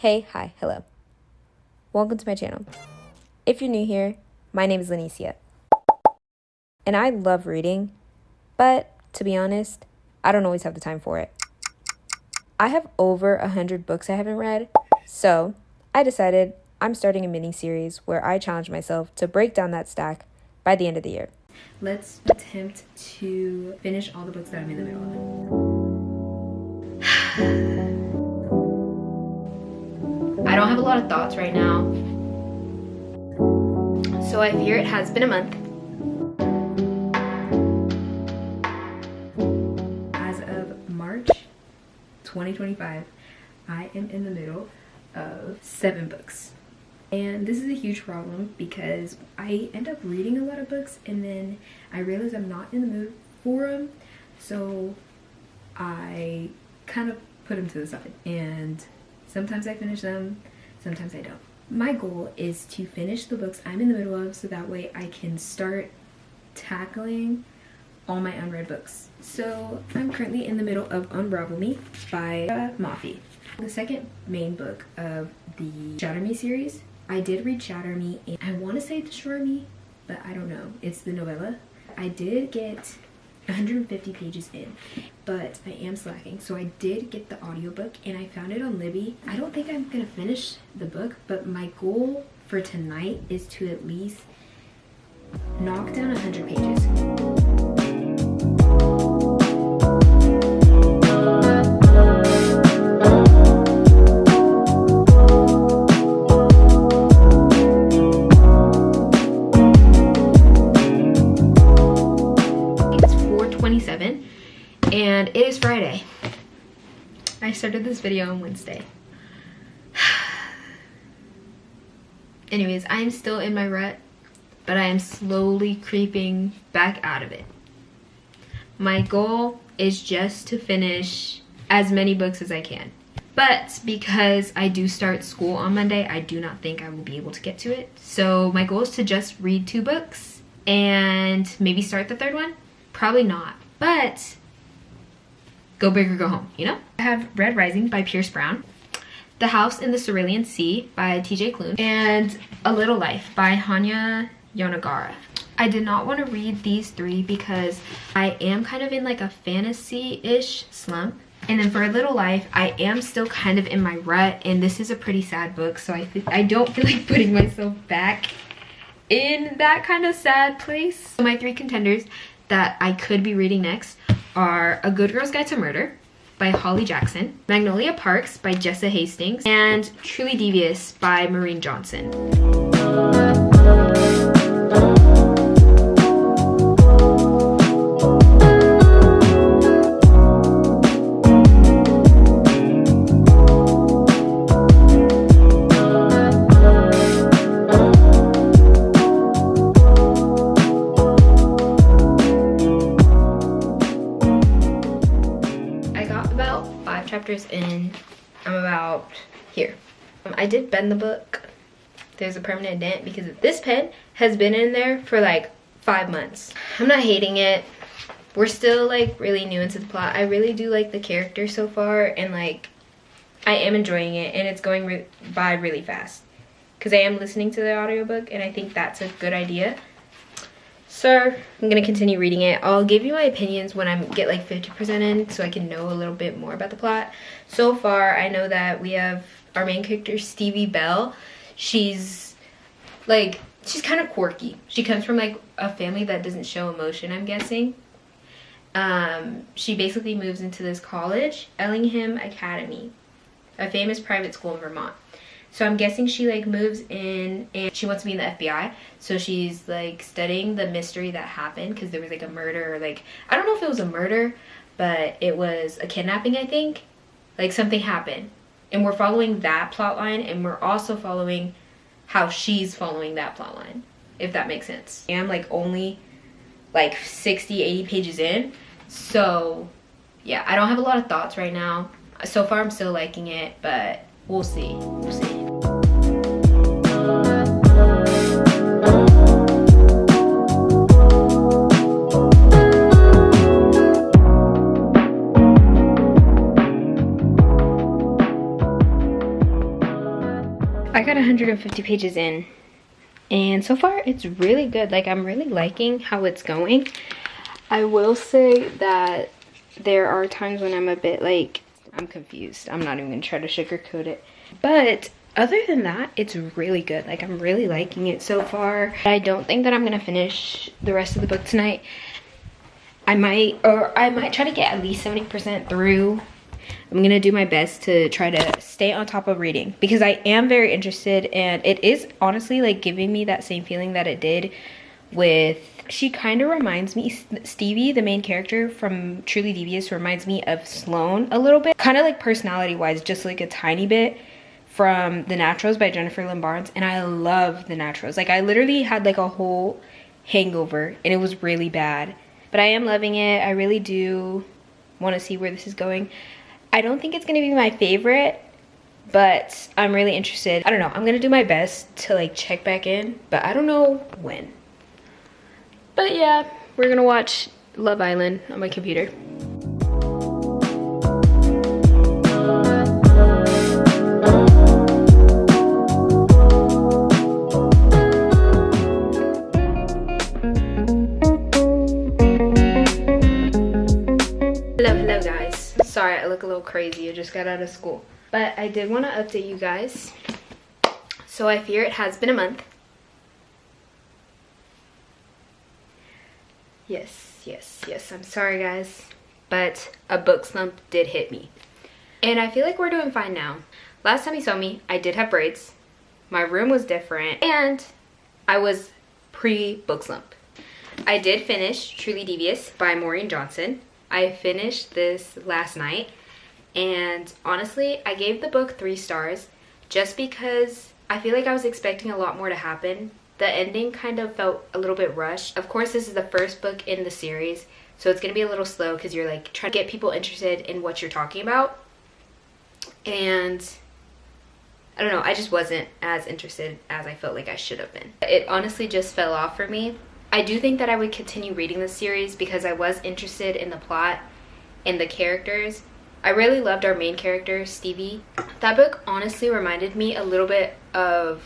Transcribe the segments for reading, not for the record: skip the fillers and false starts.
Hey, hi, hello. Welcome to my channel. If you're new here, my name is Lenicia. And I love reading, but to be honest, I don't always have the time for it. I have over 100 books I haven't read, so I decided I'm starting a mini-series where I challenge myself to break down that stack by the end of the year. Let's attempt to finish all the books that I'm in the middle of. I don't have a lot of thoughts right now, so I fear it has been a month. As of March 2025, I am in the middle of 7 books. And this is a huge problem because I end up reading a lot of books and then I realize I'm not in the mood for them, so I kind of put them to the side. And sometimes I finish them, sometimes I don't. My goal is to finish the books I'm in the middle of so that way I can start tackling all my unread books. So I'm currently in the middle of Unravel Me by Mafi, the second main book of the Shatter Me series. I did read Shatter Me and I want to say Destroy Me, but I don't know. It's the novella. I did get 150 pages in, but I am slacking, so I did get the audiobook and I found it on Libby. I don't think I'm gonna finish the book, but my goal for tonight is to at least knock down 100 pages. And it is Friday. I started this video on Wednesday. Anyways, I am still in my rut, but I am slowly creeping back out of it. My goal is just to finish as many books as I can. But because I do start school on Monday, I do not think I will be able to get to it. So my goal is to just read 2 books and maybe start the 3rd one. Probably not, but go big or go home, you know? I have Red Rising by Pierce Brown, The House in the Cerulean Sea by TJ Klune, and A Little Life by Hanya Yonagara. I did not want to read these 3 because I am kind of in like a fantasy-ish slump. And then for A Little Life, I am still kind of in my rut, and this is a pretty sad book, so I don't feel like putting myself back in that kind of sad place. So my 3 contenders that I could be reading next are A Good Girl's Guide to Murder by Holly Jackson, Magnolia Parks by Jessa Hastings, and Truly Devious by Maureen Johnson. Chapters in, I'm about here. I did bend the book. There's a permanent dent because this pen has been in there for like 5 months. I'm not hating it. We're still like really new into the plot. I really do like the character so far, and like I am enjoying it, and it's going by really fast because I am listening to the audiobook, and I think that's a good idea. So I'm gonna continue reading it. I'll give you my opinions when I get like 50% in so I can know a little bit more about the plot. So far, I know that we have our main character, Stevie Bell. She's kind of quirky. She comes from like a family that doesn't show emotion, I'm guessing. She basically moves into this college, Ellingham Academy, a famous private school in Vermont. So I'm guessing she like moves in and she wants to be in the FBI. So she's like studying the mystery that happened because there was like a murder, or like, I don't know if it was a murder, but it was a kidnapping, I think. Like something happened. And we're following that plot line, and we're also following how she's following that plot line, if that makes sense. I'm like only like 60, 80 pages in. So yeah, I don't have a lot of thoughts right now. So far I'm still liking it, but we'll see. We'll see. I got 150 pages in, and so far it's really good. Like, I'm really liking how it's going. I will say that there are times when I'm a bit like, I'm confused. I'm not even gonna try to sugarcoat it. But other than that, it's really good. Like, I'm really liking it so far. I don't think that I'm gonna finish the rest of the book tonight. I might try to get at least 70% through. I'm gonna do my best to try to stay on top of reading because I am very interested, and it is honestly like giving me that same feeling that it did with, she kind of reminds me, Stevie, the main character from Truly Devious, reminds me of Sloane a little bit, kind of like personality wise, just like a tiny bit, from The Naturals by Jennifer Lynn Barnes. And I love The Naturals. Like, I literally had like a whole hangover and it was really bad, but I am loving it. I really do want to see where this is going. I don't think it's gonna be my favorite, but I'm really interested. I don't know, I'm gonna do my best to like check back in, but I don't know when. But yeah, we're gonna watch Love Island on my computer. Hello guys. Sorry, I look a little crazy. I just got out of school. But I did want to update you guys. So I fear it has been a month. Yes. I'm sorry guys. But a book slump did hit me. And I feel like we're doing fine now. Last time you saw me, I did have braids. My room was different. And I was pre-book slump. I did finish Truly Devious by Maureen Johnson. I finished this last night. And honestly, I gave the book 3 stars just because I feel like I was expecting a lot more to happen. The ending kind of felt a little bit rushed. Of course, this is the first book in the series, so it's gonna be a little slow because you're like trying to get people interested in what you're talking about. And I don't know, I just wasn't as interested as I felt like I should have been. It honestly just fell off for me. I do think that I would continue reading this series because I was interested in the plot and the characters. I really loved our main character, Stevie. That book honestly reminded me a little bit of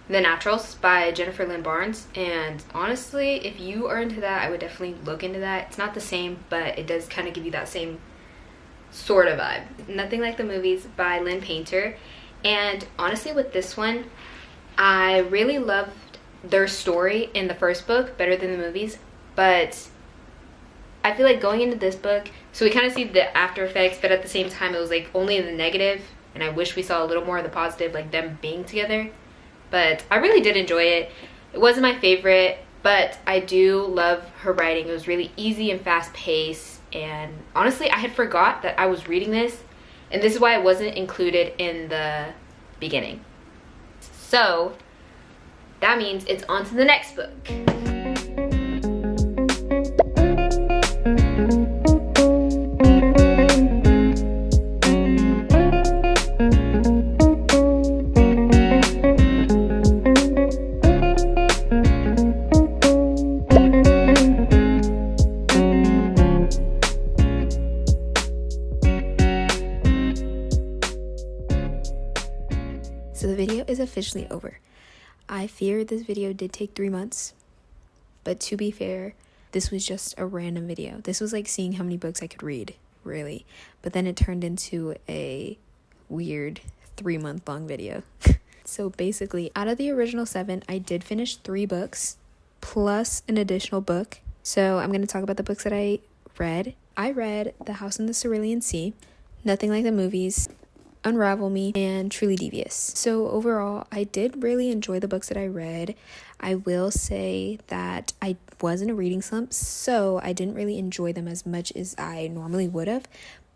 The Naturals by Jennifer Lynn Barnes. And honestly, if you are into that, I would definitely look into that. It's not the same, but it does kind of give you that same sort of vibe. Nothing Like the Movies by Lynn Painter. And honestly, with this one, I really loved their story in the first book better than the movies. But I feel like going into this book, so we kind of see the after effects, but at the same time it was like only the negative, and I wish we saw a little more of the positive, like them being together. But I really did enjoy it. It wasn't my favorite, but I do love her writing. It was really easy and fast paced, and honestly I had forgot that I was reading this, and this is why it wasn't included in the beginning. So that means it's on to the next book. So the video is officially over. I fear this video did take 3 months, but to be fair, this was just a random video. This was like seeing how many books I could read, really. But then it turned into a weird 3-month long video. So basically, out of the original 7, I did finish 3 books plus an additional book. So I'm going to talk about the books that I read. I read The House in the Cerulean Sea, Nothing Like the Movies, Unravel Me, and Truly Devious. So overall, I did really enjoy the books that I read. I will say that I was in a reading slump, so I didn't really enjoy them as much as I normally would have,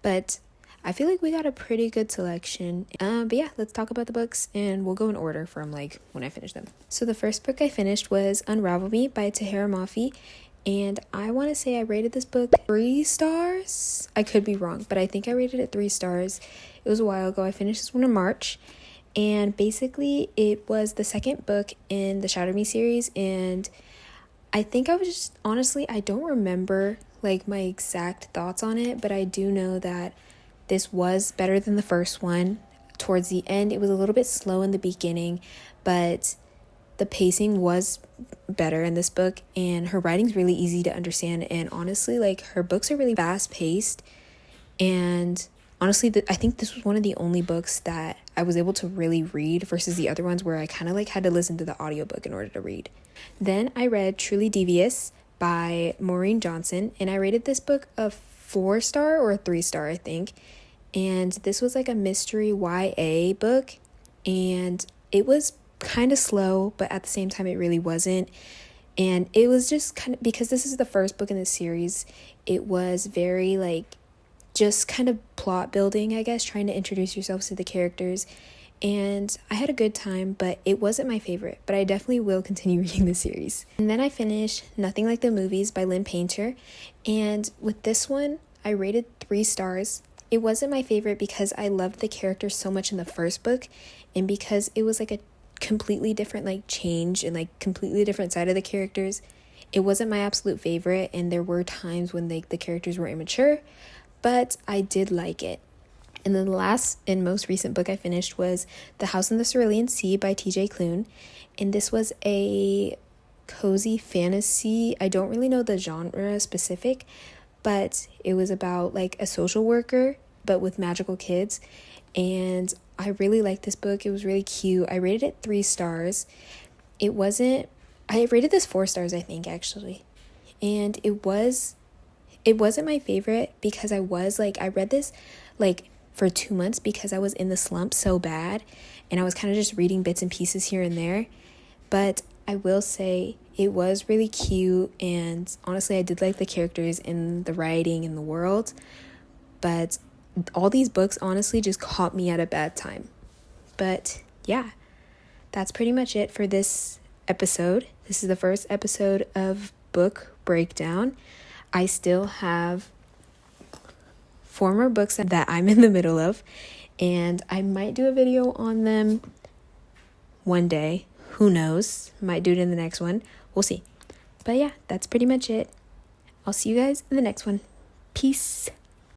but I feel like we got a pretty good selection. But yeah, let's talk about the books, and we'll go in order from like when I finished them. So the first book I finished was Unravel Me by Tahira Mafi. And I want to say I rated this book 3 stars. I could be wrong, but I think I rated it 3 stars. It was a while ago. I finished this one in March. And basically, it was the second book in the Shatter Me series. And I think I was just, honestly, I don't remember like my exact thoughts on it. But I do know that this was better than the first one. towards the end. It was a little bit slow in the beginning, but the pacing was better in this book, and her writing's really easy to understand. And honestly, like, her books are really fast paced. And honestly, I think this was one of the only books that I was able to really read versus the other ones where I kind of like had to listen to the audiobook in order to read. Then I read Truly Devious by Maureen Johnson, and I rated this book a 4-star or a 3-star, I think. And this was like a mystery YA book, and it was kind of slow, but at the same time it really wasn't. And it was just kind of, because this is the first book in the series, it was very like just kind of plot building, I guess, trying to introduce yourselves to the characters. And I had a good time, but it wasn't my favorite, but I definitely will continue reading the series. And then I finished Nothing Like the Movies by Lynn Painter, and with this one I rated 3 stars. It wasn't my favorite because I loved the characters so much in the first book, and because it was like a completely different like change and like completely different side of the characters. It wasn't my absolute favorite, and there were times when the characters were immature, but I did like it. And then the last and most recent book I finished was The House in the Cerulean Sea by TJ Klune, and this was a cozy fantasy. I don't really know the genre specific, but it was about like a social worker but with magical kids, and I really liked this book. It was really cute. I rated it 3 stars. I rated this 4 stars, I think, actually. And it wasn't my favorite because I read this like for 2 months because I was in the slump so bad, and I was kind of just reading bits and pieces here and there. But I will say it was really cute, and honestly I did like the characters and the writing and the world. But all these books honestly just caught me at a bad time. But yeah, that's pretty much it for this episode. This is the first episode of Book Breakdown. I still have 4 more books that I'm in the middle of, and I might do a video on them one day. Who knows? Might do it in the next one. We'll see. But yeah, that's pretty much it. I'll see you guys in the next one. Peace.